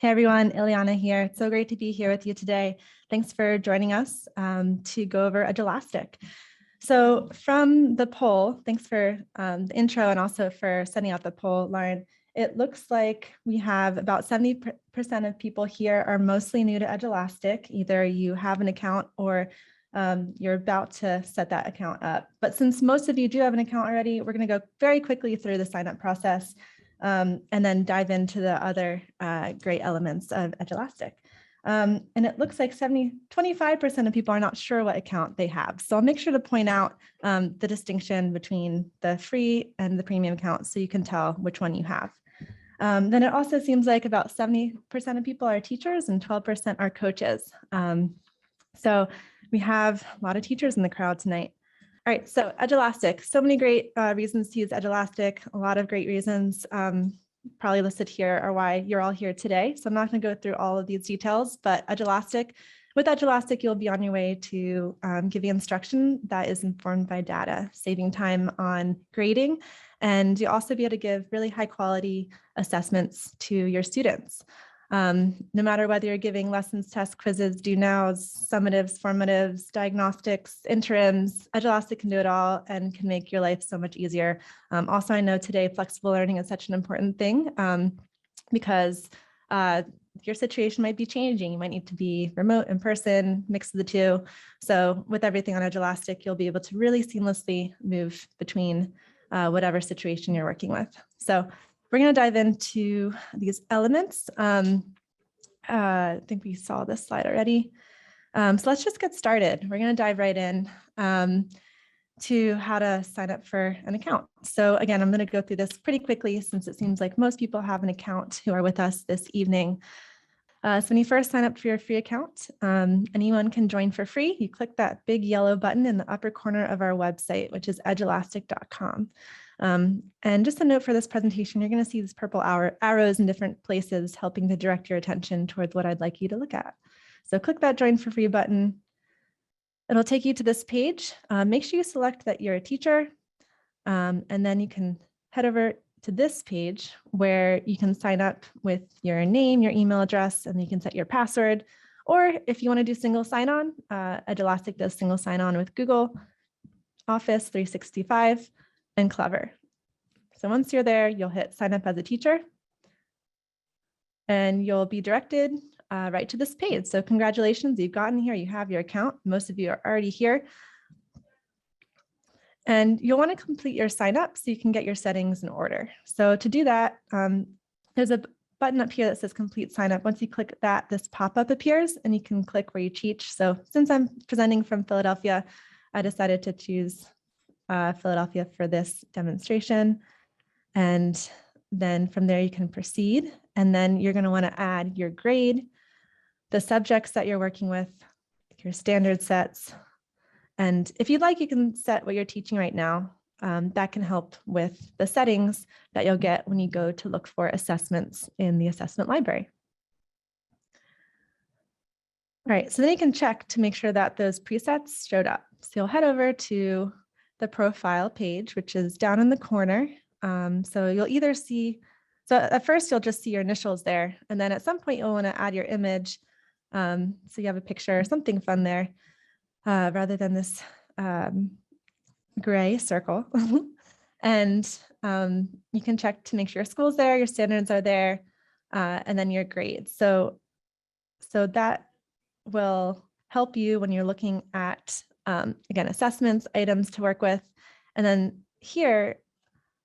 Hey everyone, Ileana here. It's so great to be here with you today. Thanks for joining us to go over Edulastic. So from the poll, thanks for the intro and also for sending out the poll, Lauren. It looks like we have about 70% of people here are mostly new to Edulastic. Either you have an account or you're about to set that account up. But since most of you do have an account already, we're going to go very quickly through the sign up process. And then dive into the other great elements of Edulastic. And it looks like 25% of people are not sure what account they have. So I'll make sure to point out the distinction between the free and the premium account so you can tell which one you have. Then it also seems like about 70% of people are teachers and 12% are coaches. So we have a lot of teachers in the crowd tonight. All right, so Edulastic, so many great reasons to use Edulastic, a lot of great reasons probably listed here are why you're all here today. So I'm not going to go through all of these details, but with Edulastic, you'll be on your way to giving instruction that is informed by data, saving time on grading, and you'll also be able to give really high quality assessments to your students. No matter whether you're giving lessons, tests, quizzes, do nows, summatives, formatives, diagnostics, interims, Edulastic can do it all and can make your life so much easier. Also, I know today flexible learning is such an important thing because your situation might be changing. You might need to be remote, in person, mix of the two. So with everything on Edulastic, you'll be able to really seamlessly move between whatever situation you're working with. So we're going to dive into these elements. I think we saw this slide already. So let's just get started. We're going to dive right in to how to sign up for an account. So again, I'm going to go through this pretty quickly since it seems like most people have an account who are with us this evening. So when you first sign up for your free account, anyone can join for free. You click that big yellow button in the upper corner of our website, which is edulastic.com. And just a note for this presentation, you're going to see these purple arrows in different places helping to direct your attention towards what I'd like you to look at. So click that join for free button. It'll take you to this page. Make sure you select that you're a teacher, and then you can head over to this page where you can sign up with your name, your email address, and you can set your password. Or if you want to do single sign-on, Edulastic does single sign-on with Google, Office 365, and Clever. So once you're there, you'll hit sign up as a teacher and you'll be directed right to this page. So congratulations, you've gotten here, you have your account. Most of you are already here. And you'll want to complete your sign up so you can get your settings in order. So to do that, there's a button up here that says complete sign up. Once you click that, this pop-up appears and you can click where you teach. So since I'm presenting from Philadelphia, I decided to choose Philadelphia for this demonstration. And then from there you can proceed. And then you're going to want to add your grade, the subjects that you're working with, your standard sets. And if you'd like, you can set what you're teaching right now. That can help with the settings that you'll get when you go to look for assessments in the assessment library. All right, so then you can check to make sure that those presets showed up. So you'll head over to the profile page, which is down in the corner. So you'll either see, so at first you'll just see your initials there. And then at some point you'll want to add your image. So you have a picture or something fun there rather than this gray circle. And you can check to make sure your school's there, your standards are there, and then your grades. So that will help you when you're looking at, again, assessments, items to work with. And then here,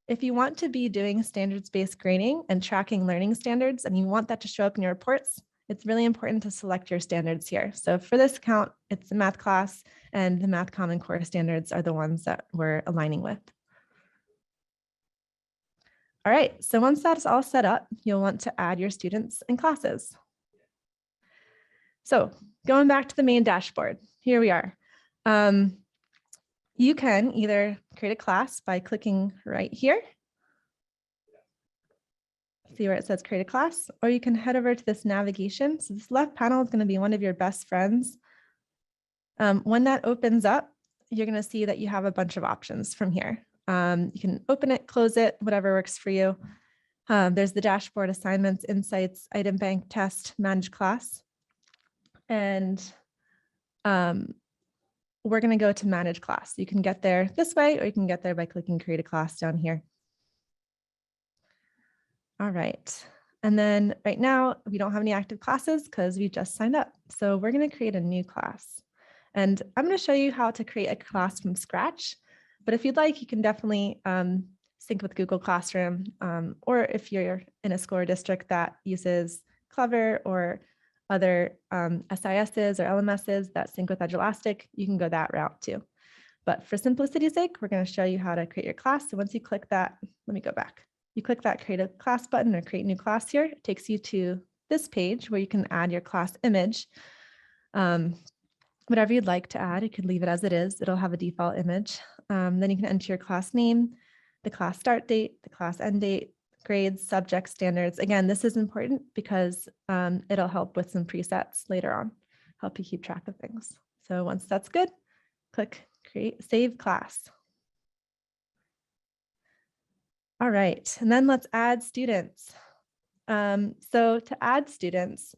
if you want to be doing standards-based grading and tracking learning standards, and you want that to show up in your reports, it's really important to select your standards here. So for this account, it's a math class, and the Math Common Core standards are the ones that we're aligning with. All right, so once that's all set up, you'll want to add your students and classes. So going back to the main dashboard, here we are. You can either create a class by clicking right here. See where it says create a class, or you can head over to this navigation. So this left panel is going to be one of your best friends. When that opens up, you're going to see that you have a bunch of options from here. You can open it, close it, whatever works for you. There's the dashboard, assignments, insights, item bank, test, manage class. And we're going to go to manage class. You can get there this way, or you can get there by clicking create a class down here. All right. And then right now we don't have any active classes because we just signed up. So we're going to create a new class. And I'm going to show you how to create a class from scratch. But if you'd like, you can definitely sync with Google Classroom. Or if you're in a school or district that uses Clever or other SISs or LMSs that sync with Edulastic, you can go that route too. But for simplicity's sake, we're going to show you how to create your class. So once you click that, let me go back. You click that create a class button or create new class here. It takes you to this page where you can add your class image. Whatever you'd like to add, you could leave it as it is. It'll have a default image. Then you can enter your class name, the class start date, the class end date, grades, subjects, standards. Again, this is important because it'll help with some presets later on, help you keep track of things. So once that's good, click create, save class. All right, and then let's add students. So to add students,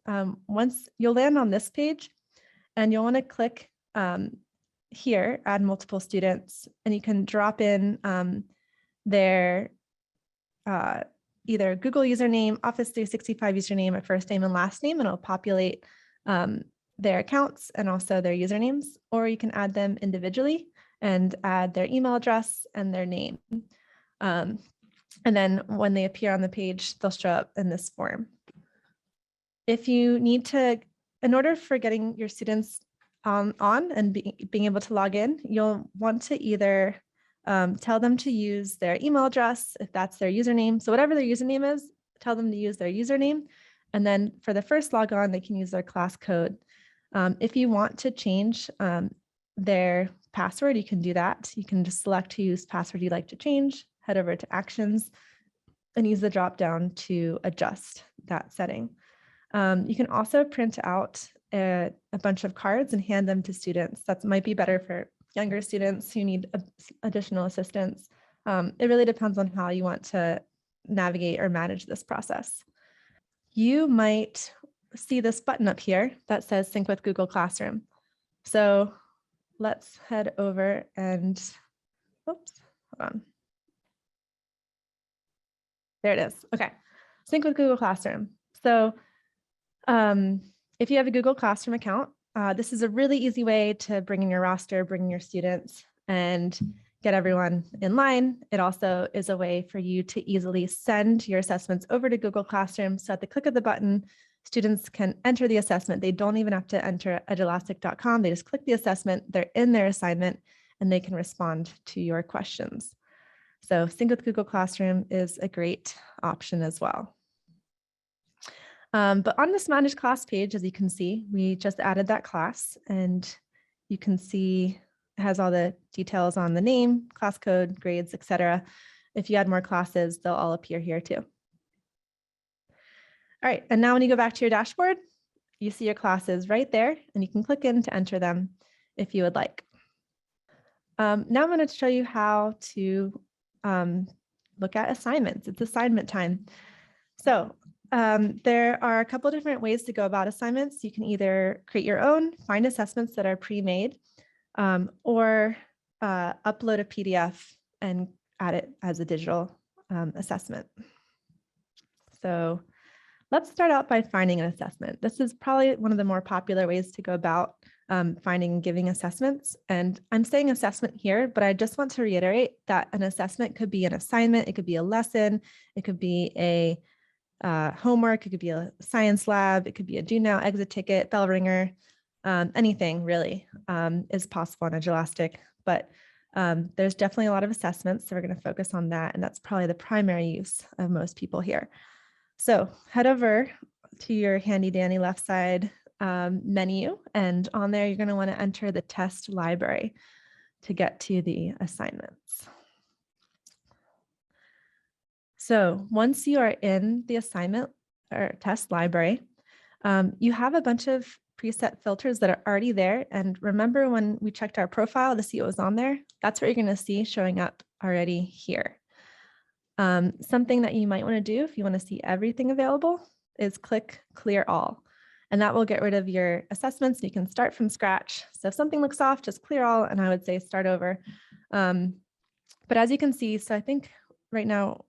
once you'll land on this page and you'll want to click here, add multiple students, and you can drop in their either Google username, Office 365 username, or first name and last name, and it'll populate their accounts and also their usernames, or you can add them individually and add their email address and their name. And then when they appear on the page, they'll show up in this form. If you need to, in order for getting your students on and being able to log in, you'll want to either tell them to use their email address, if that's their username. So whatever their username is, tell them to use their username. And then for the first log on, they can use their class code. If you want to change their password, you can do that. You can just select whose password you'd like to change, head over to actions, and use the drop down to adjust that setting. You can also print out a bunch of cards and hand them to students. That might be better for younger students who need additional assistance. It really depends on how you want to navigate or manage this process. You might see this button up here that says Sync with Google Classroom. So let's head over and, oops, hold on. There it is. Okay, Sync with Google Classroom. So if you have a Google Classroom account, this is a really easy way to bring in your roster, bring in your students, and get everyone in line. It also is a way for you to easily send your assessments over to Google Classroom. So at the click of the button, students can enter the assessment. They don't even have to enter edulastic.com. They just click the assessment, they're in their assignment, and they can respond to your questions. So Sync with Google Classroom is a great option as well. But on this manage class page, as you can see, we just added that class, and you can see it has all the details on the name, class code, grades, etc. If you add more classes, they'll all appear here too. All right, and now when you go back to your dashboard, you see your classes right there, and you can click in to enter them if you would like. Now I'm going to show you how to look at assignments. It's assignment time. So there are a couple of different ways to go about assignments. You can either create your own, find assessments that are pre-made, or upload a PDF and add it as a digital assessment. So let's start out by finding an assessment. This is probably one of the more popular ways to go about finding and giving assessments. And I'm saying assessment here, but I just want to reiterate that an assessment could be an assignment, it could be a lesson, it could be a homework, it could be a science lab, it could be a do now, exit ticket, bell ringer, anything really is possible on Edulastic, but there's definitely a lot of assessments, so we're going to focus on that, and that's probably the primary use of most people here. So head over to your handy dandy left side menu, and on there you're going to want to enter the test library to get to the assignments. So once you are in the assignment or test library, you have a bunch of preset filters that are already there. And remember when we checked our profile to see what was on there, that's what you're going to see showing up already here. Something that you might want to do if you want to see everything available is click Clear All. And that will get rid of your assessments. You can start from scratch. So if something looks off, just clear all, and I would say start over. But as you can see, so I think right now,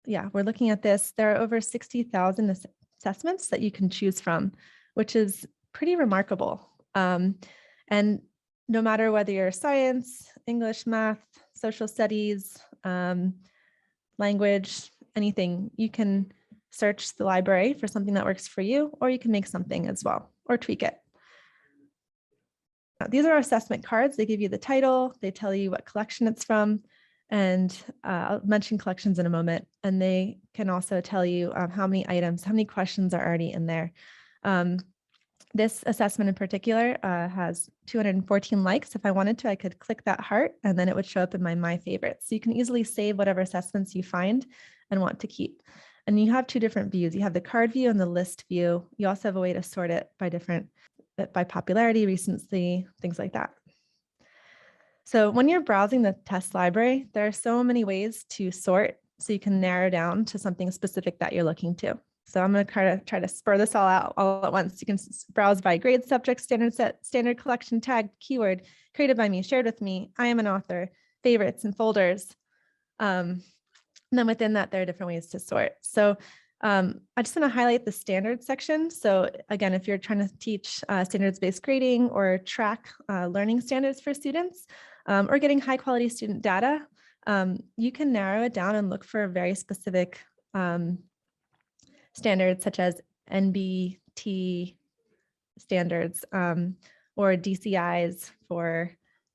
yeah, we're looking at this. There are over 60,000 assessments that you can choose from, which is pretty remarkable. And no matter whether you're science, English, math, social studies, language, anything, you can search the library for something that works for you, or you can make something as well, or tweak it. These are assessment cards. They give you the title, they tell you what collection it's from, and I'll mention collections in a moment. And they can also tell you how many items, how many questions are already in there. This assessment in particular has 214 likes. If I wanted to, I could click that heart and then it would show up in my favorites. So you can easily save whatever assessments you find and want to keep. And you have two different views. You have the card view and the list view. You also have a way to sort it by popularity, recency, things like that. So when you're browsing the test library, there are so many ways to sort so you can narrow down to something specific that you're looking to. So I'm going to try to spur this all out all at once. You can browse by grade, subject, standard set, standard collection, tag, keyword, created by me, shared with me, I am an author, favorites and folders. And then within that, there are different ways to sort. So I just want to highlight the standards section. So again, if you're trying to teach standards-based grading or track learning standards for students or getting high quality student data, you can narrow it down and look for very specific standards such as NBT standards or DCIs for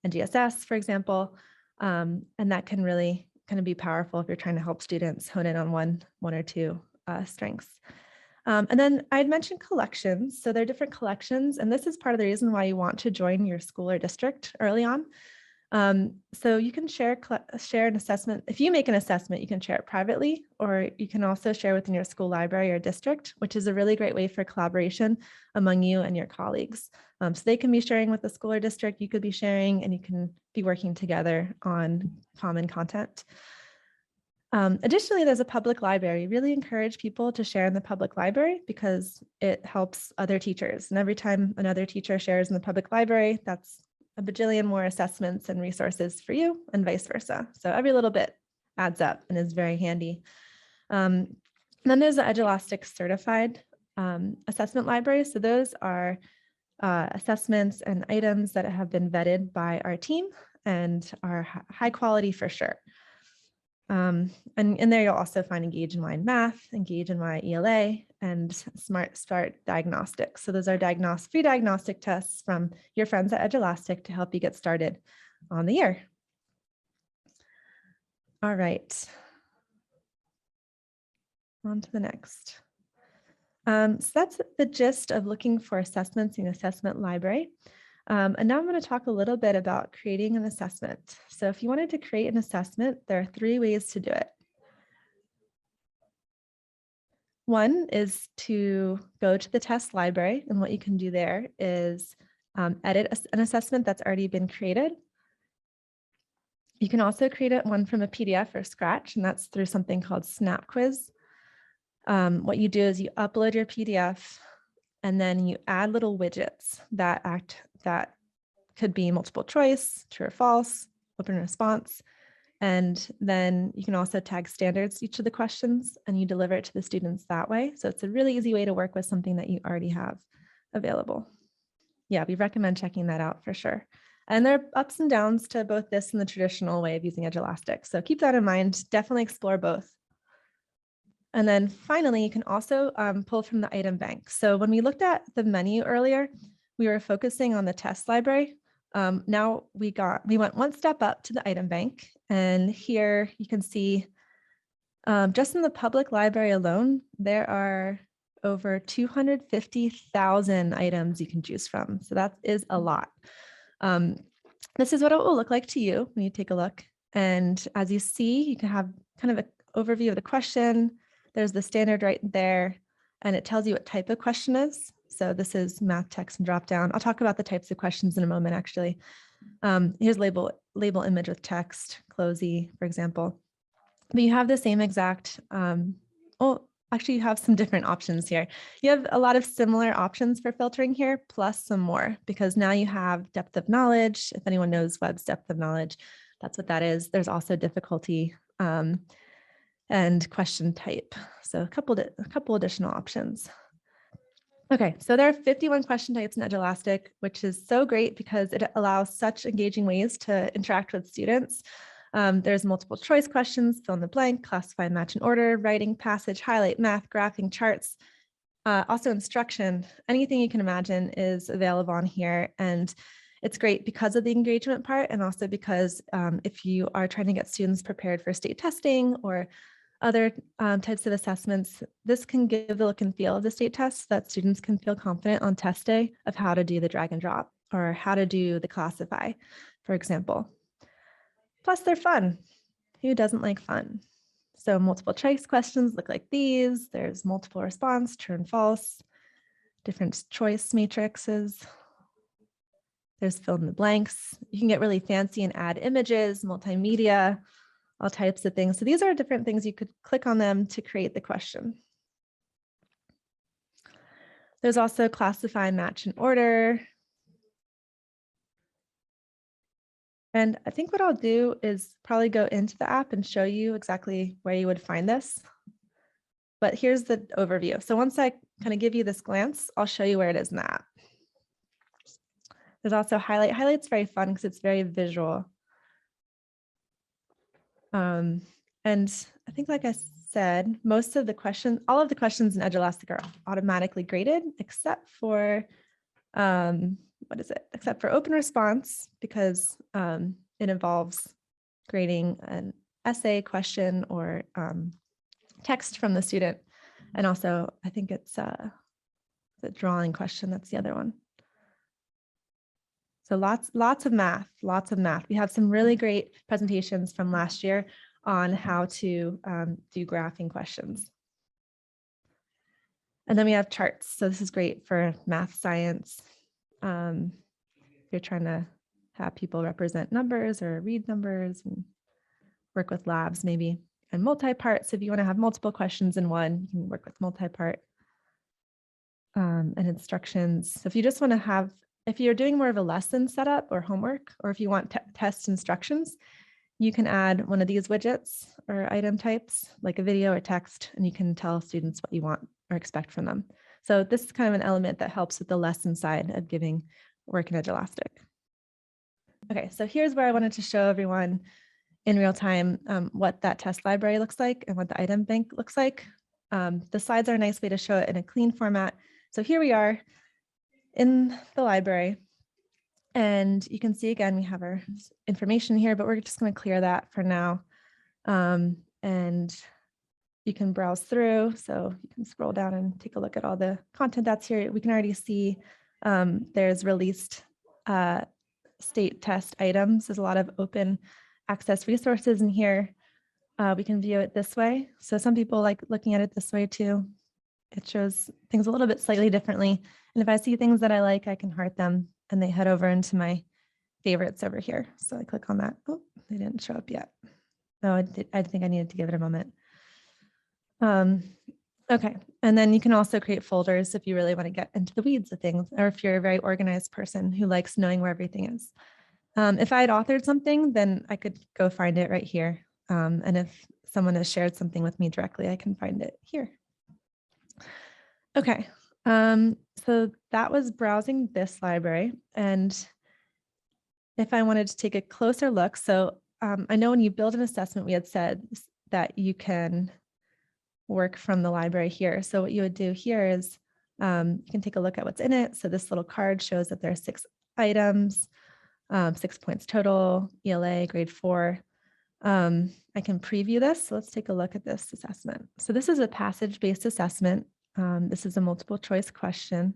NGSS, for example. And that can really kind of be powerful if you're trying to help students hone in on one or two strengths. And then I'd mentioned collections. So there are different collections, and this is part of the reason why you want to join your school or district early on. So you can share an assessment. If you make an assessment, you can share it privately, or you can also share within your school library or district, which is a really great way for collaboration among you and your colleagues. So they can be sharing with the school or district, you could be sharing, and you can be working together on common content. Additionally, there's a public library. Really encourage people to share in the public library because it helps other teachers. And every time another teacher shares in the public library, that's a bajillion more assessments and resources for you and vice versa. So every little bit adds up and is very handy. Then there's the Edulastic certified assessment library. So those are assessments and items that have been vetted by our team and are high quality for sure. And in there, you'll also find Engage in My Math, Engage in My ELA, and Smart Start Diagnostics. So those are free diagnostic tests from your friends at Edulastic to help you get started on the year. All right. On to the next. So that's the gist of looking for assessments in the assessment library. And now I'm going to talk a little bit about creating an assessment. So if you wanted to create an assessment, there are 3 ways to do it. One is to go to the test library, and what you can do there is edit an assessment that's already been created. You can also create one from a PDF or Scratch, and that's through something called Snap Quiz. What you do is you upload your PDF, and then you add little widgets that could be multiple choice, true or false, open response. And then you can also tag standards to each of the questions and you deliver it to the students that way. So it's a really easy way to work with something that you already have available. Yeah, we recommend checking that out for sure. And there are ups and downs to both this and the traditional way of using Edulastic. So keep that in mind, definitely explore both. And then finally, you can also pull from the item bank. So when we looked at the menu earlier, we were focusing on the test library. Now we went one step up to the item bank. And here you can see just in the public library alone, there are over 250,000 items you can choose from. So that is a lot. This is what it will look like to you when you take a look. And as you see, you can have kind of an overview of the question. There's the standard right there, and it tells you what type of question is. So this is math, text, and drop down. I'll talk about the types of questions in a moment, actually. Here's label image with text, closey, for example. but you have the same exact, well, actually you have some different options here. You have a lot of similar options for filtering here, plus some more, because now you have depth of knowledge. If anyone knows Webb's depth of knowledge, that's what that is. There's also difficulty and question type. So a couple additional options. Okay, so there are 51 question types in Edulastic, which is so great because it allows such engaging ways to interact with students. There's multiple choice questions, fill in the blank, classify, match, and order, writing, passage, highlight, math, graphing, charts, also instruction. Anything you can imagine is available on here. And it's great because of the engagement part, and also because if you are trying to get students prepared for state testing or other types of assessments, this can give the look and feel of the state test so that students can feel confident on test day of how to do the drag and drop or how to do the classify, for example. Plus they're fun. Who doesn't like fun? So multiple choice questions look like these. There's multiple response, true and false, different choice matrices. There's fill in the blanks. You can get really fancy and add images, multimedia, all types of things. So these are different things you could click on them to create the question. There's also classify, match, and order. And I think what I'll do is probably go into the app and show you exactly where you would find this. But here's the overview. So once I kind of give you this glance, I'll show you where it is in the app. There's also highlight. Highlight's very fun because it's very visual. And I think, like I said, most of the questions, all of the questions in Edulastic are automatically graded, except for, what is it? Except for open response, because it involves grading an essay, question, or text from the student. And also, I think it's the drawing question, that's the other one. So lots of math. We have some really great presentations from last year on how to do graphing questions. And then we have charts. So this is great for math, science. If you're trying to have people represent numbers or read numbers and work with labs maybe. And multi-part. So if you want to have multiple questions in one, you can work with multi-part. And instructions. So if you just want to have, if you're doing more of a lesson setup or homework, or if you want test instructions, you can add one of these widgets or item types, like a video or text, and you can tell students what you want or expect from them. So this is kind of an element that helps with the lesson side of giving work in Edulastic. Okay, so here's where I wanted to show everyone in real time what that test library looks like and what the item bank looks like. The slides are a nice way to show it in a clean format. So here we are in the library, and you can see again, we have our information here, but we're just going to clear that for now. And you can browse through. So you can scroll down and take a look at all the content that's here. We can already see there's released state test items. There's a lot of open access resources in here. We can view it this way. So some people like looking at it this way too. It shows things a little bit slightly differently. And if I see things that I like, I can heart them and they head over into my favorites over here. So I click on that. Oh, they didn't show up yet. No, I think I needed to give it a moment. Okay, and then you can also create folders if you really want to get into the weeds of things, or if you're a very organized person who likes knowing where everything is. If I had authored something, then I could go find it right here. And if someone has shared something with me directly, I can find it here. Okay, so that was browsing this library. And if I wanted to take a closer look, so I know when you build an assessment, we had said that you can work from the library here. So what you would do here is you can take a look at what's in it. So this little card shows that there are 6 items, 6 points total, ELA, grade 4. I can preview this. So let's take a look at this assessment. So this is a passage-based assessment. This is a multiple choice question.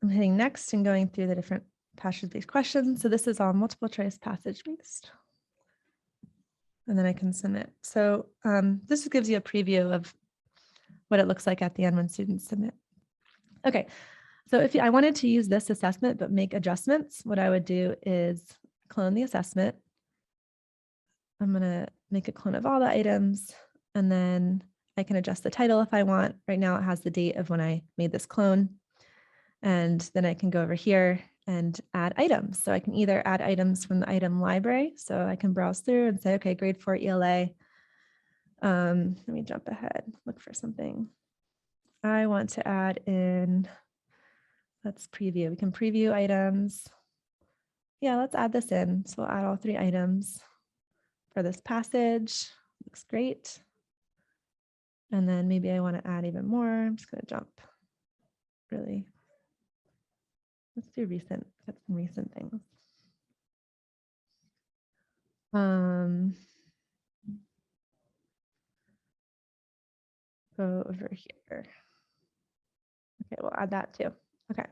I'm hitting next and going through the different passage-based questions. So this is all multiple choice passage-based. And then I can submit. So this gives you a preview of what it looks like at the end when students submit. Okay, so if I wanted to use this assessment but make adjustments, what I would do is clone the assessment. I'm going to make a clone of all the items, and then I can adjust the title if I want. Right now it has the date of when I made this clone. And then I can go over here and add items. So I can either add items from the item library. So I can browse through and say, okay, grade 4 ELA. Let me jump ahead, look for something. I want to add in, let's preview. We can preview items. Yeah, let's add this in. So we'll add all 3 items for this passage. Looks great. And then maybe I want to add even more. I'm just going to jump really. Let's do recent, get some recent things. Go over here. Okay, we'll add that too. Okay.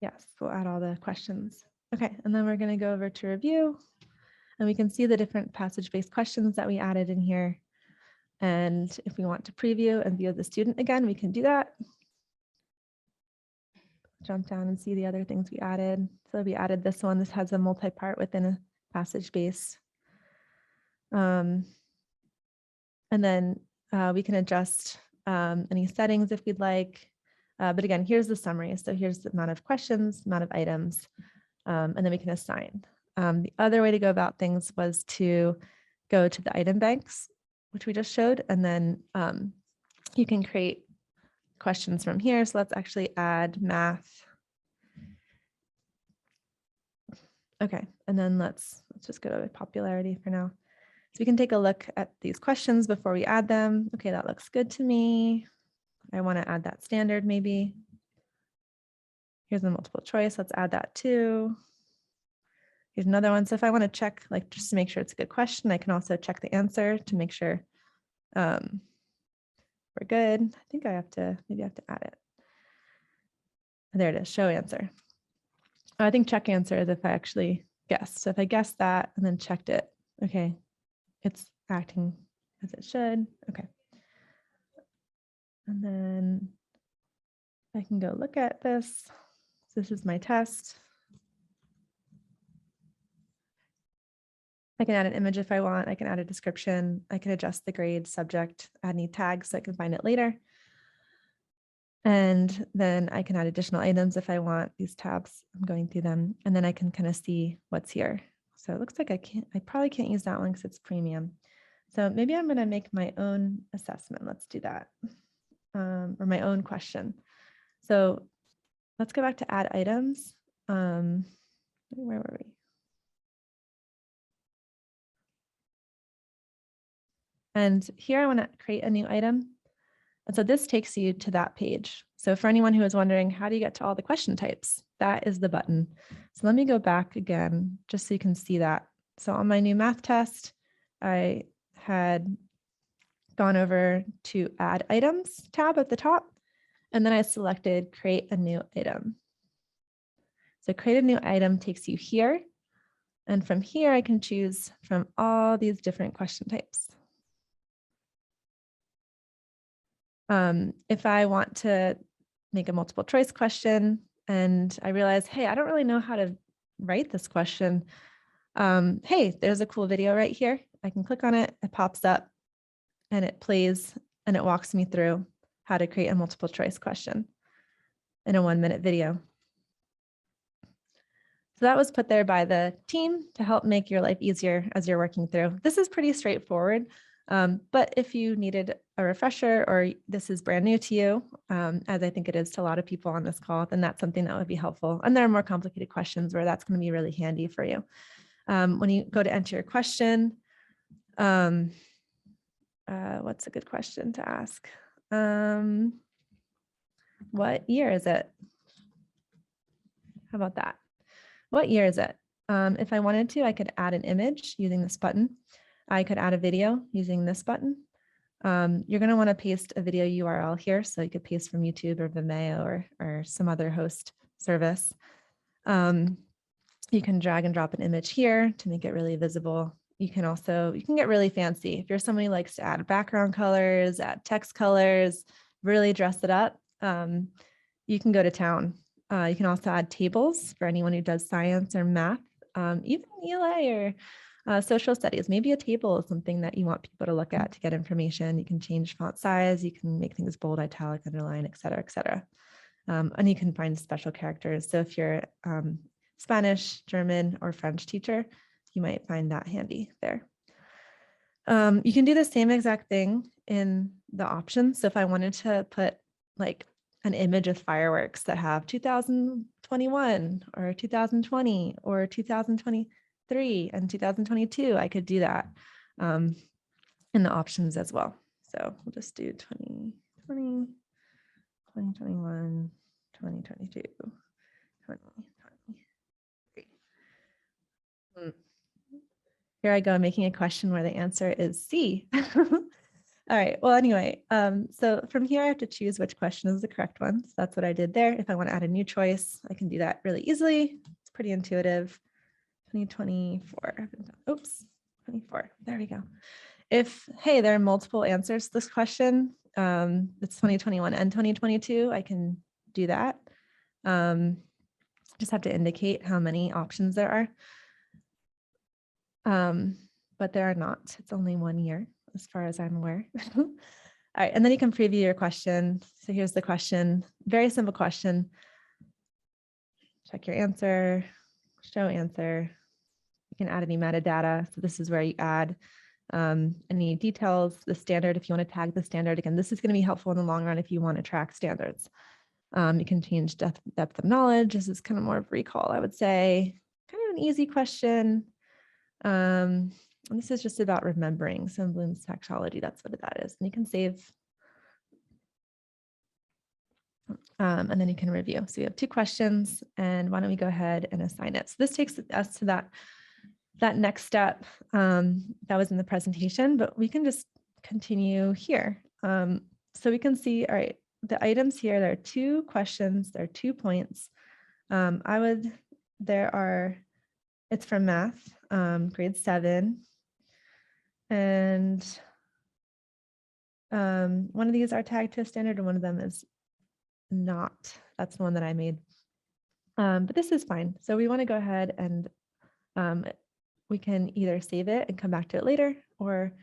Yes, we'll add all the questions. Okay, and then we're going to go over to review, and we can see the different passage-based questions that we added in here. And if we want to preview and view the student again, we can do that. Jump down and see the other things we added. So we added this one. This has a multi-part within a passage base. And then we can adjust any settings if we'd like. But again, here's the summary. So here's the amount of questions, amount of items, and then we can assign. The other way to go about things was to go to the item banks, which we just showed, and then you can create questions from here. So let's actually add math. Okay, and then let's just go to popularity for now. So we can take a look at these questions before we add them. Okay, that looks good to me. I want to add that standard maybe. Here's the multiple choice. Let's add that too. Here's another one. So if I want to check, like just to make sure it's a good question, I can also check the answer to make sure we're good. I think I have to, maybe I have to add it. There it is, show answer. I think check answer is if I actually guessed. So if I guessed that and then checked it, okay, it's acting as it should. Okay. And then I can go look at this. So this is my test. I can add an image if I want. I can add a description. I can adjust the grade, subject, add any tags so I can find it later. And then I can add additional items if I want. These tabs, I'm going through them, and then I can kind of see what's here. So it looks like I probably can't use that one because it's premium. So maybe I'm going to make my own assessment. Let's do that. Or my own question. So let's go back to add items. Where were we? And here I want to create a new item. And so this takes you to that page. So for anyone who is wondering, how do you get to all the question types? That is the button. So let me go back again, just so you can see that. So on my new math test, I had gone over to add items tab at the top, and then I selected create a new item. So create a new item takes you here. And from here, I can choose from all these different question types. If I want to make a multiple choice question and I realize, hey, I don't really know how to write this question. Hey, there's a cool video right here. I can click on it, it pops up and it plays and it walks me through how to create a multiple choice question in a 1-minute video. So that was put there by the team to help make your life easier as you're working through. This is pretty straightforward. But if you needed a refresher or this is brand new to you, as I think it is to a lot of people on this call, then that's something that would be helpful. And there are more complicated questions where that's going to be really handy for you. When you go to enter your question, what's a good question to ask? What year is it? How about that? What year is it? If I wanted to, I could add an image using this button. I could add a video using this button. You're going to want to paste a video URL here. So you could paste from YouTube or Vimeo or some other host service. You can drag and drop an image here to make it really visible. You can get really fancy. If you're somebody who likes to add background colors, add text colors, really dress it up, you can go to town. You can also add tables for anyone who does science or math, even ELA or Social studies, maybe a table is something that you want people to look at to get information. You can change font size, you can make things bold, italic, underline, et cetera, et cetera. And you can find special characters. So if you're Spanish, German, or French teacher, you might find that handy there. You can do the same exact thing in the options. So if I wanted to put like an image of fireworks that have 2021 or 2020 or 2023 and 2022, I could do that in the options as well. So we'll just do 2020, 2021, 2022, 2023. Here I go, making a question where the answer is C. All right, well, anyway, so from here I have to choose which question is the correct one. So that's what I did there. If I want to add a new choice, I can do that really easily. It's pretty intuitive. 2024, oops, 24, there we go. If, hey, there are multiple answers to this question, it's 2021 and 2022, I can do that. Just have to indicate how many options there are. But there are not, it's only 1 year as far as I'm aware. All right, and then you can preview your question. So here's the question, very simple question. Check your answer, show answer. You can add any metadata. So this is where you add any details, the standard, if you want to tag the standard. Again, this is going to be helpful in the long run if you want to track standards. You can change depth of knowledge. This is kind of more of recall, I would say. Kind of an easy question. And this is just about remembering. So in Bloom's taxonomy, that's what that is. And you can save. And then you can review. So you have 2 questions, and why don't we go ahead and assign it. So this takes us to that next step that was in the presentation, but we can just continue here. So we can see, all right, the items here, there are 2 questions, there are 2 points. It's from math, grade 7. And one of these are tagged to a standard and one of them is not. That's the one that I made. But this is fine. So we want to go ahead and we can either save it and come back to it later, or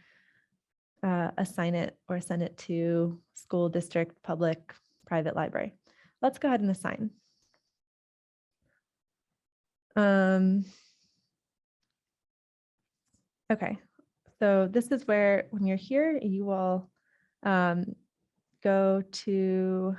assign it or send it to school, district, public, private library. Let's go ahead and assign. Okay, so this is where when you're here, you will go to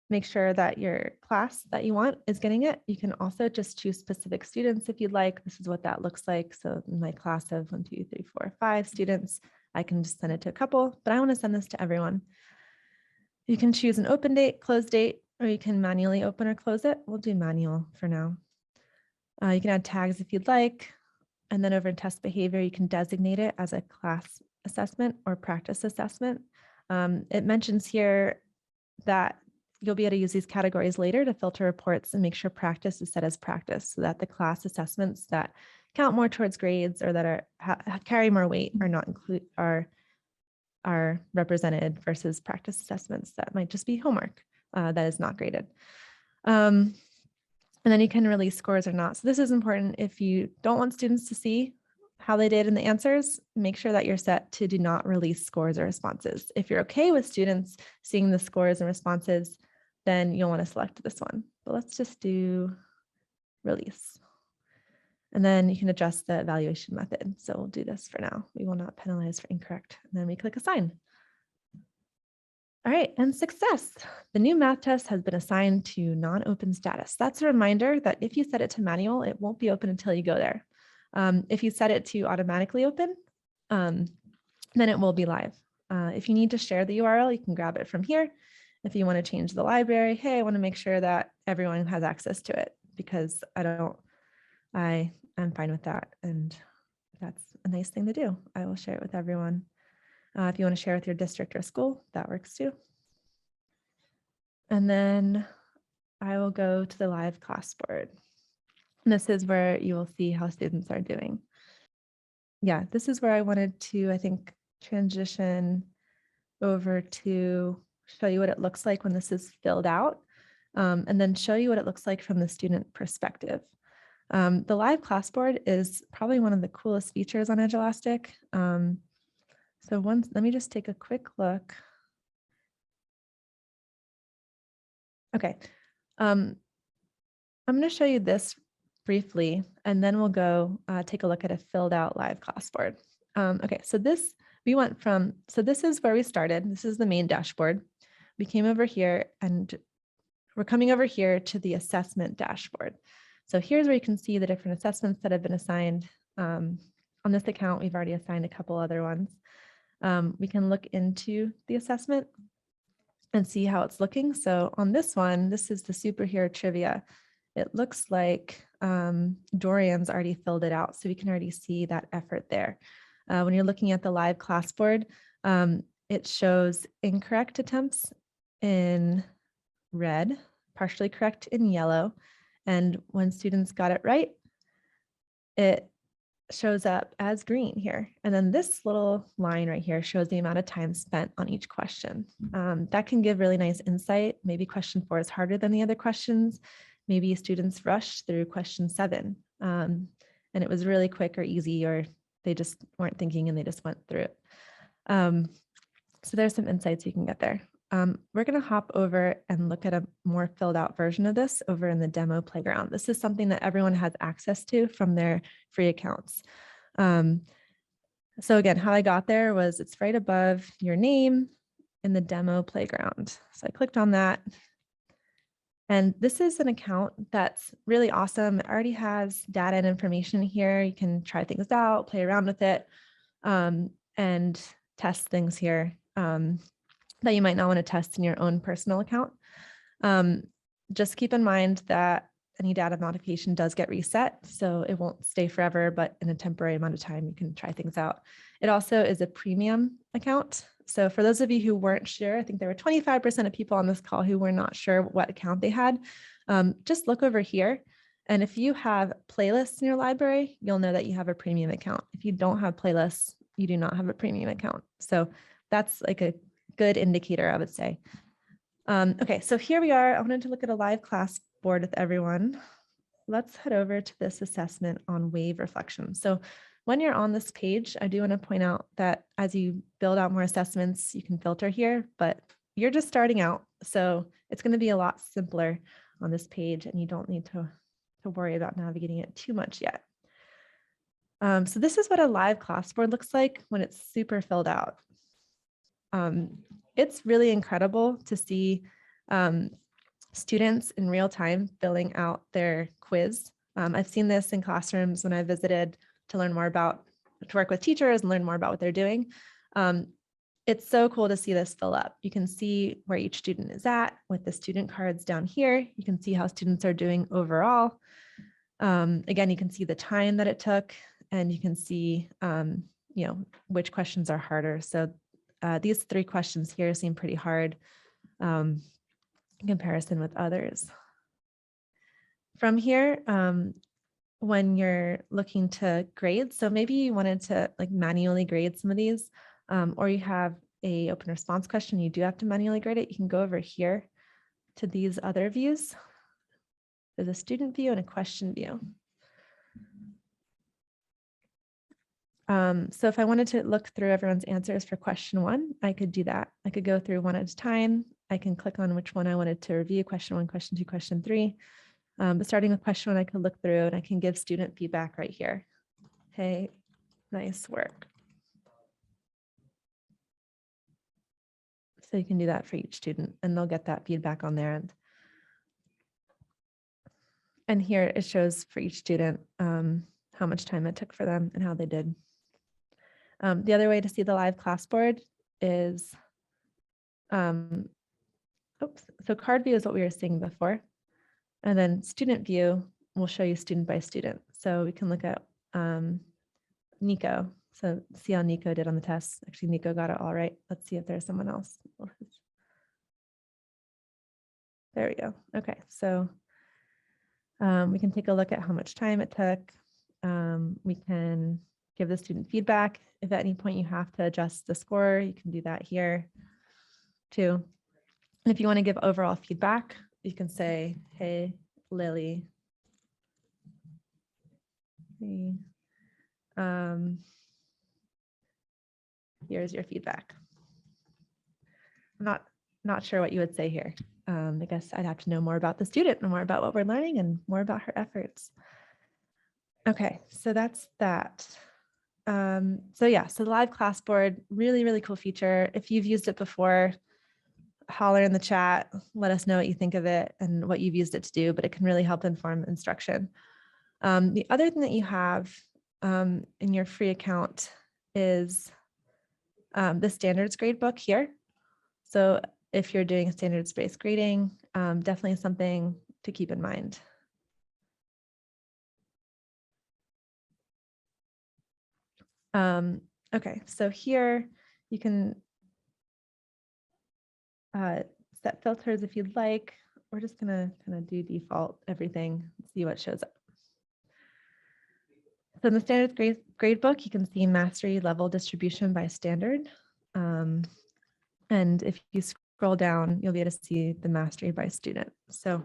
make sure that your class that you want is getting it. You can also just choose specific students if you'd like. This is what that looks like. So in my class of 1, 2, 3, 4, 5 students, I can just send it to a couple, but I want to send this to everyone. You can choose an open date, close date, or you can manually open or close it. We'll do manual for now. You can add tags if you'd like. And then over in test behavior, you can designate it as a class assessment or practice assessment. It mentions here that you'll be able to use these categories later to filter reports and make sure practice is set as practice, so that the class assessments that count more towards grades or that carry more weight are represented versus practice assessments that might just be homework that is not graded. And then you can release scores or not. So this is important. If you don't want students to see how they did in the answers, make sure that you're set to do not release scores or responses. If you're okay with students seeing the scores and responses, then you'll want to select this one. But let's just do release. And then you can adjust the evaluation method. So we'll do this for now. We will not penalize for incorrect. And then we click assign. All right, and success. The new math test has been assigned to non-open status. That's a reminder that if you set it to manual, it won't be open until you go there. If you set it to automatically open, then it will be live. If you need to share the URL, you can grab it from here. If you want to change the library, hey, I want to make sure that everyone has access to it, because I'm fine with that. And that's a nice thing to do. I will share it with everyone. If you want to share with your district or school, that works too. And then I will go to the live class board. And this is where you will see how students are doing. Yeah, this is where I wanted to, I think, transition over to show you what it looks like when this is filled out, and then show you what it looks like from the student perspective. The live classboard is probably one of the coolest features on Edulastic. Let me just take a quick look. Okay, I'm going to show you this briefly, and then we'll go take a look at a filled out live classboard. Okay, so this is where we started. This is the main dashboard. We came over here and we're coming over here to the assessment dashboard. So here's where you can see the different assessments that have been assigned. On this account, we've already assigned a couple other ones. We can look into the assessment and see how it's looking. So on this one, this is the superhero trivia. It looks like Dorian's already filled it out, so we can already see that effort there. When you're looking at the live classboard, it shows incorrect attempts in red, partially correct in yellow, and when students got it right, it shows up as green here. And then this little line right here shows the amount of time spent on each question. That can give really nice insight. Maybe question 4 is harder than the other questions. Maybe students rushed through question 7 and it was really quick or easy, or they just weren't thinking and they just went through it. So there's some insights you can get there. We're going to hop over and look at a more filled out version of this over in the demo playground. This is something that everyone has access to from their free accounts. So again, how I got there was it's right above your name in the demo playground. So I clicked on that. And this is an account that's really awesome. It already has data and information here. You can try things out, play around with it, and test things here that you might not want to test in your own personal account. Just keep in mind that any data modification does get reset, so it won't stay forever, but in a temporary amount of time, you can try things out. It also is a premium account. So for those of you who weren't sure, I think there were 25% of people on this call who were not sure what account they had. Just look over here. And if you have playlists in your library, you'll know that you have a premium account. If you don't have playlists, you do not have a premium account. So that's like a good indicator, I would say. Okay, so here we are. I wanted to look at a live class board with everyone. Let's head over to this assessment on wave reflection. So when you're on this page, I do want to point out that as you build out more assessments, you can filter here, but you're just starting out. So it's going to be a lot simpler on this page and you don't need to worry about navigating it too much yet. So this is what a live class board looks like when it's super filled out. It's really incredible to see students in real time filling out their quiz. I've seen this in classrooms when I visited to learn more about, to work with teachers and learn more about what they're doing. It's so cool to see this fill up. You can see where each student is at with the student cards down here. You can see how students are doing overall. Again, you can see the time that it took, and you can see which questions are harder. So these 3 questions here seem pretty hard in comparison with others. From here, when you're looking to grade, so maybe you wanted to like manually grade some of these, or you have a open response question, you do have to manually grade it, you can go over here to these other views. There's a student view and a question view. So if I wanted to look through everyone's answers for question 1, I could do that. I could go through one at a time. I can click on which one I wanted to review, question 1, question 2, question 3. But starting with question 1, I could look through and I can give student feedback right here. Hey, nice work. So you can do that for each student and they'll get that feedback on their end. And here it shows for each student how much time it took for them and how they did. The other way to see the live class board is, so card view is what we were seeing before. And then student view will show you student by student. So we can look at Nico. So see how Nico did on the test. Actually, Nico got it all right. Let's see if there's someone else. There we go. Okay, so we can take a look at how much time it took. We can give the student feedback. If at any point you have to adjust the score, you can do that here too. And if you want to give overall feedback, you can say, hey, Lily, see. Here's your feedback. I'm not sure what you would say here. I guess I'd have to know more about the student and more about what we're learning and more about her efforts. Okay, so that's that. So yeah, so the live classboard, really, really cool feature. If you've used it before, holler in the chat, let us know what you think of it and what you've used it to do, but it can really help inform instruction. The other thing that you have in your free account is the standards gradebook here. So if you're doing standards-based grading, definitely something to keep in mind. Okay, so here you can set filters if you'd like. We're just gonna kind of do default everything, see what shows up. So in the standards gradebook, you can see mastery level distribution by standard. And if you scroll down, you'll be able to see the mastery by student. So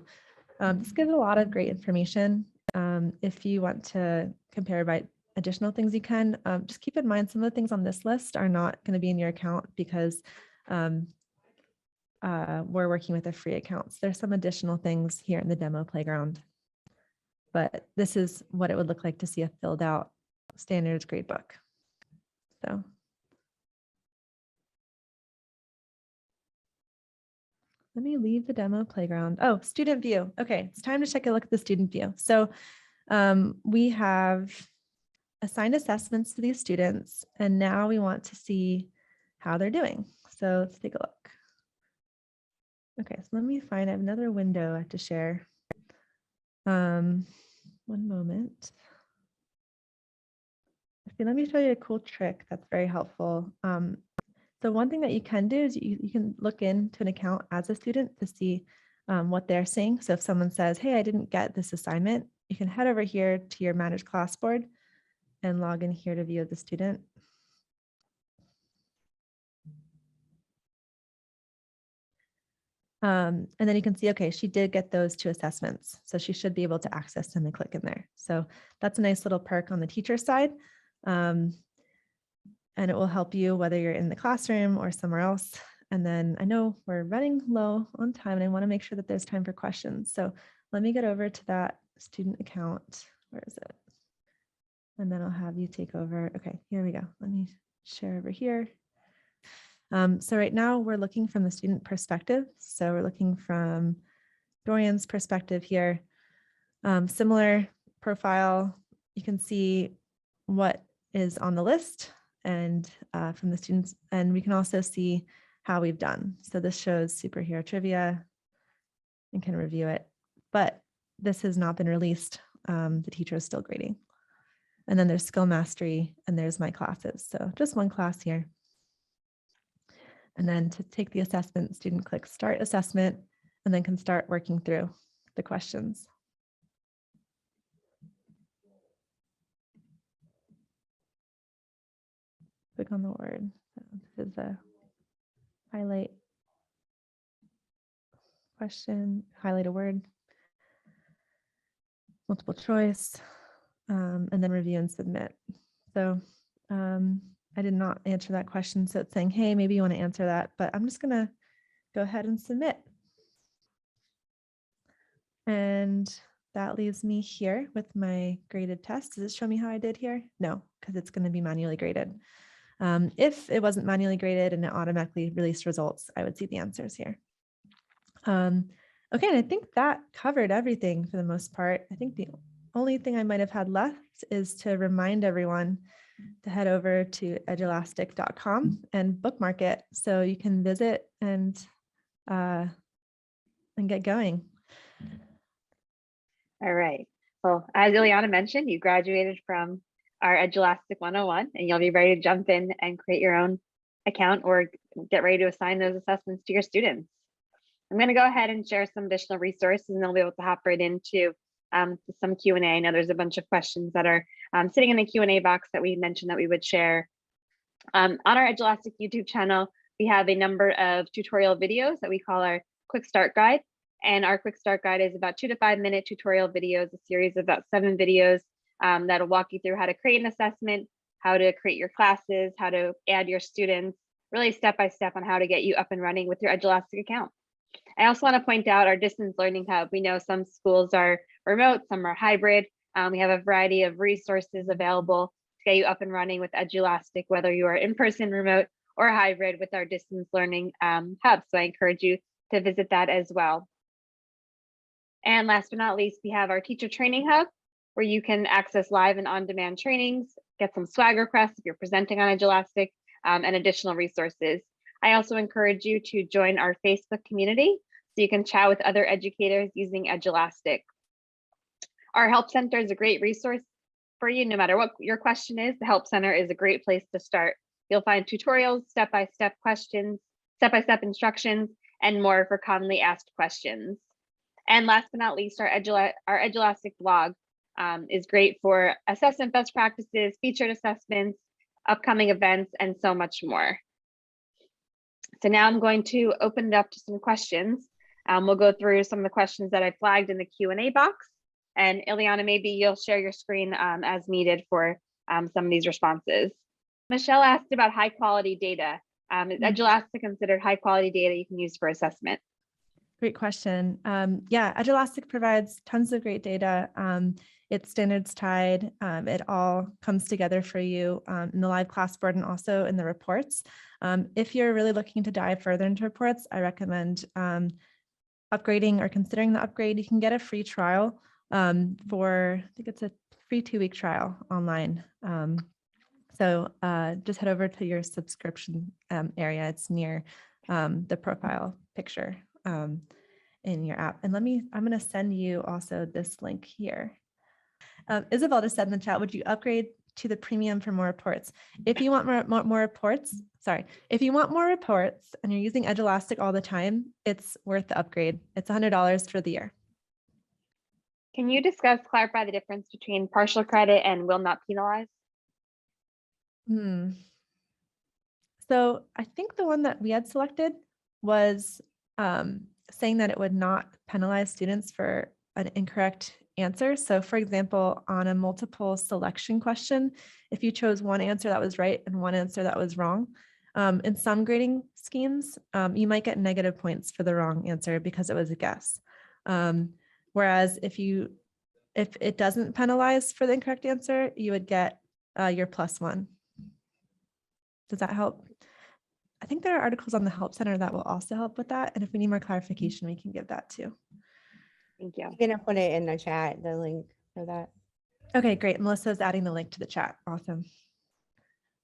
this gives a lot of great information. If you want to compare by additional things you can, just keep in mind some of the things on this list are not going to be in your account because we're working with a free account. So there's some additional things here in the demo playground. But this is what it would look like to see a filled out standards gradebook. So let me leave the demo playground. Oh, student view. Okay, it's time to take a look at the student view. So we have assigned assessments to these students, and now we want to see how they're doing. So let's take a look. Okay, so let me find, I have another window I have to share. One moment. Okay, let me show you a cool trick that's very helpful. So one thing that you can do is you can look into an account as a student to see what they're seeing. So if someone says, hey, I didn't get this assignment, you can head over here to your managed classboard and log in here to view the student. And then you can see, okay, she did get those 2 assessments. So she should be able to access them and click in there. So that's a nice little perk on the teacher side. And it will help you whether you're in the classroom or somewhere else. And then I know we're running low on time and I want to make sure that there's time for questions. So let me get over to that student account. Where is it? And then I'll have you take over. Okay, here we go. Let me share over here. So right now we're looking from the student perspective. So we're looking from Dorian's perspective here. Similar profile, you can see what is on the list and from the students, and we can also see how we've done. So this shows superhero trivia and can review it, but this has not been released. The teacher is still grading. And then there's skill mastery and there's my classes. So just one class here. And then to take the assessment, student clicks start assessment and then can start working through the questions. Click on the word. So this is a highlight question, highlight a word, multiple choice, and then review and submit. So I did not answer that question. So it's saying, hey, maybe you want to answer that, but I'm just going to go ahead and submit. And that leaves me here with my graded test. Does it show me how I did here? No, because it's going to be manually graded. If it wasn't manually graded and it automatically released results, I would see the answers here. Okay, and I think that covered everything for the most part. I think the only thing I might have had left is to remind everyone to head over to edulastic.com and bookmark it so you can visit and get going. All right. Well, as Ileana mentioned, you graduated from our Edulastic 101 and you'll be ready to jump in and create your own account or get ready to assign those assessments to your students. I'm going to go ahead and share some additional resources and they'll be able to hop right into some Q&A. I know there's a bunch of questions that are sitting in the Q&A box that we mentioned that we would share. On our Edulastic YouTube channel, we have a number of tutorial videos that we call our Quick Start Guide. And our Quick Start Guide is about 2 to 5 minute tutorial videos, a series of about 7 videos that'll walk you through how to create an assessment, how to create your classes, how to add your students, really step-by-step on how to get you up and running with your Edulastic account. I also want to point out our distance learning hub. We know some schools are remote, some are hybrid. We have a variety of resources available to get you up and running with Edulastic, whether you are in-person, remote, or hybrid with our distance learning hub. So I encourage you to visit that as well. And last but not least, we have our teacher training hub, where you can access live and on-demand trainings, get some swag requests if you're presenting on Edulastic, and additional resources. I also encourage you to join our Facebook community so you can chat with other educators using Edulastic. Our Help Center is a great resource for you. No matter what your question is, the Help Center is a great place to start. You'll find tutorials, step-by-step questions, step-by-step instructions, and more for commonly asked questions. And last but not least, our Edulastic blog is great for assessment best practices, featured assessments, upcoming events, and so much more. So now I'm going to open it up to some questions. We'll go through some of the questions that I flagged in the Q&A box. And Ileana, maybe you'll share your screen as needed for some of these responses. Michelle asked about high quality data. Is Edulastic considered high quality data you can use for assessment? Great question. Yeah, Edulastic provides tons of great data. It's standards tied. It all comes together for you in the live class board and also in the reports. If you're really looking to dive further into reports, I recommend upgrading or considering the upgrade. You can get a free trial for, I think it's a free 2-week trial online. So just head over to your subscription area. It's near the profile picture in your app. And I'm going to send you also this link here. Isabel just said in the chat, would you upgrade to the premium for more reports? If you want more reports, if you want more reports and you're using Edulastic all the time, it's worth the upgrade. It's $100 for the year. Can you clarify the difference between partial credit and will not penalize? So I think the one that we had selected was saying that it would not penalize students for an incorrect answer. So for example, on a multiple selection question, if you chose one answer that was right and one answer that was wrong, in some grading schemes, you might get negative points for the wrong answer because it was a guess. Whereas if it doesn't penalize for the incorrect answer, you would get your +1. Does that help? I think there are articles on the Help Center that will also help with that. And if we need more clarification, we can give that too. Thank you. I'm gonna put it in the chat, the link for that. Okay, great. Melissa's adding the link to the chat. Awesome.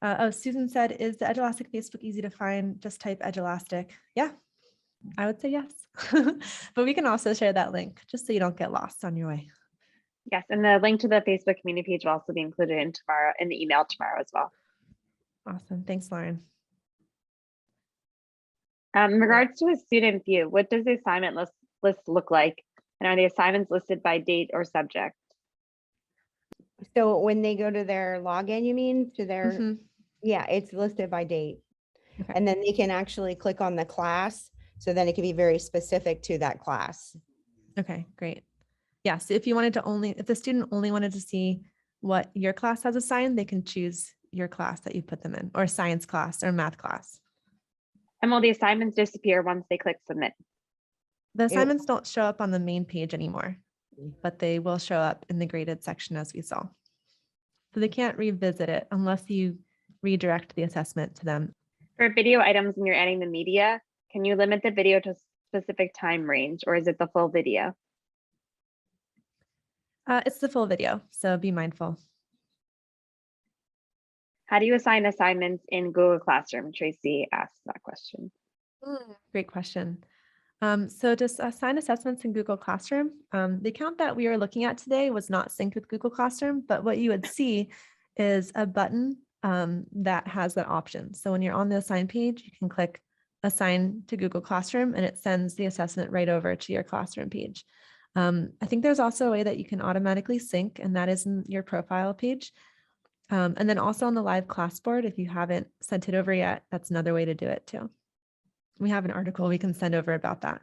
Oh, Susan said, is the Edulastic Facebook easy to find? Just type Edulastic. Yeah, I would say yes. But we can also share that link just so you don't get lost on your way. Yes, and the link to the Facebook community page will also be included in the email tomorrow as well. Awesome. Thanks, Lauren. In regards to a student view, what does the assignment list look like? And are the assignments listed by date or subject? So when they go to their login, you mean to their, Mm-hmm. yeah, it's listed by date. Okay. And then they can actually click on the class. So then it can be very specific to that class. Okay, great. Yeah, so if the student only wanted to see what your class has assigned, they can choose your class that you put them in, or science class or math class. And will the assignments disappear once they click submit? The assignments don't show up on the main page anymore, but they will show up in the graded section as we saw. So they can't revisit it unless you redirect the assessment to them. For video items, when you're adding the media, can you limit the video to a specific time range, or is it the full video? It's the full video, so be mindful. How do you assign assignments in Google Classroom? Tracy asked that question. Great question. So to assign assessments in Google Classroom, the account that we were looking at today was not synced with Google Classroom, but what you would see is a button that has that option. So when you're on the assign page, you can click assign to Google Classroom and it sends the assessment right over to your classroom page. I think there's also a way that you can automatically sync, and that is in your profile page. And then also on the live class board, if you haven't sent it over yet, that's another way to do it too. We have an article we can send over about that.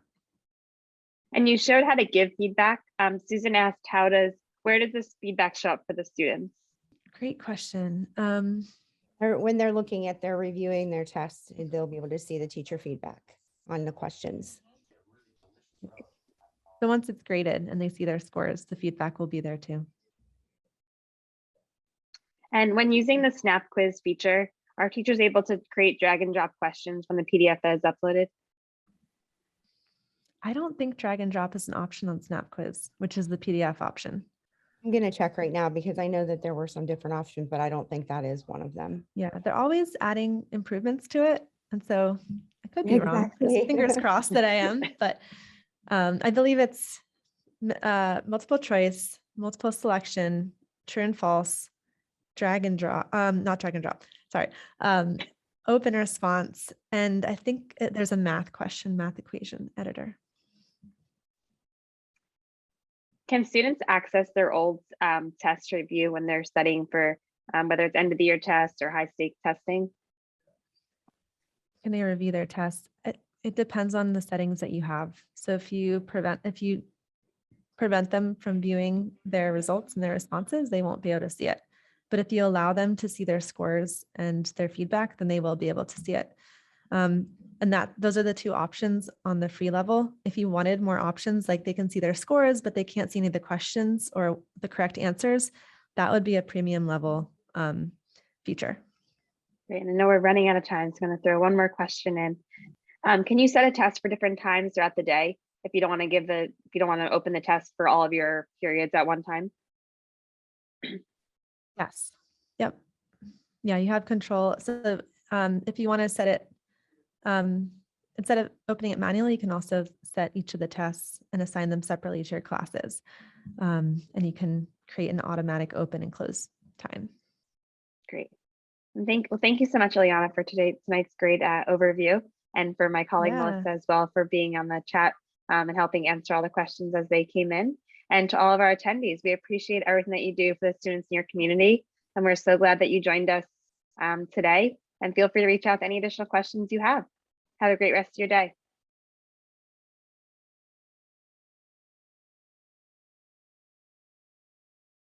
And you showed how to give feedback. Susan asked, where does this feedback show up for the students? Great question. Or when they're looking at their reviewing their tests, they'll be able to see the teacher feedback on the questions. So once it's graded and they see their scores, the feedback will be there too. And when using the Snap Quiz feature, are teachers able to create drag and drop questions from the PDF that is uploaded? I don't think drag and drop is an option on Snap Quiz, which is the PDF option. I'm going to check right now because I know that there were some different options, but I don't think that is one of them. Yeah, they're always adding improvements to it. And so I could be wrong. Exactly. Fingers crossed that I am, but I believe it's multiple choice, multiple selection, true and false, drag and drop, not drag and drop, sorry, open response. And I think there's a math question, math equation editor. Can students access their old test review when they're studying for whether it's end of the year tests or high stakes testing? Can they review their tests? It depends on the settings that you have. So if you prevent them from viewing their results and their responses, they won't be able to see it. But if you allow them to see their scores and their feedback, then they will be able to see it. And those are the two options on the free level. If you wanted more options, like they can see their scores, but they can't see any of the questions or the correct answers, that would be a premium level feature. Great, and I know we're running out of time, so I'm going to throw one more question in. Can you set a test for different times throughout the day if you don't want to open the test for all of your periods at one time? Yes. Yep. Yeah, you have control. So if you want to set it, instead of opening it manually, you can also set each of the tests and assign them separately to your classes. And you can create an automatic open and close time. Great. And thank you so much, Ileana, for tonight's great overview, and for my colleague Melissa as well for being on the chat and helping answer all the questions as they came in. And to all of our attendees, we appreciate everything that you do for the students in your community. And we're so glad that you joined us today. And feel free to reach out to any additional questions you have. Have a great rest of your day.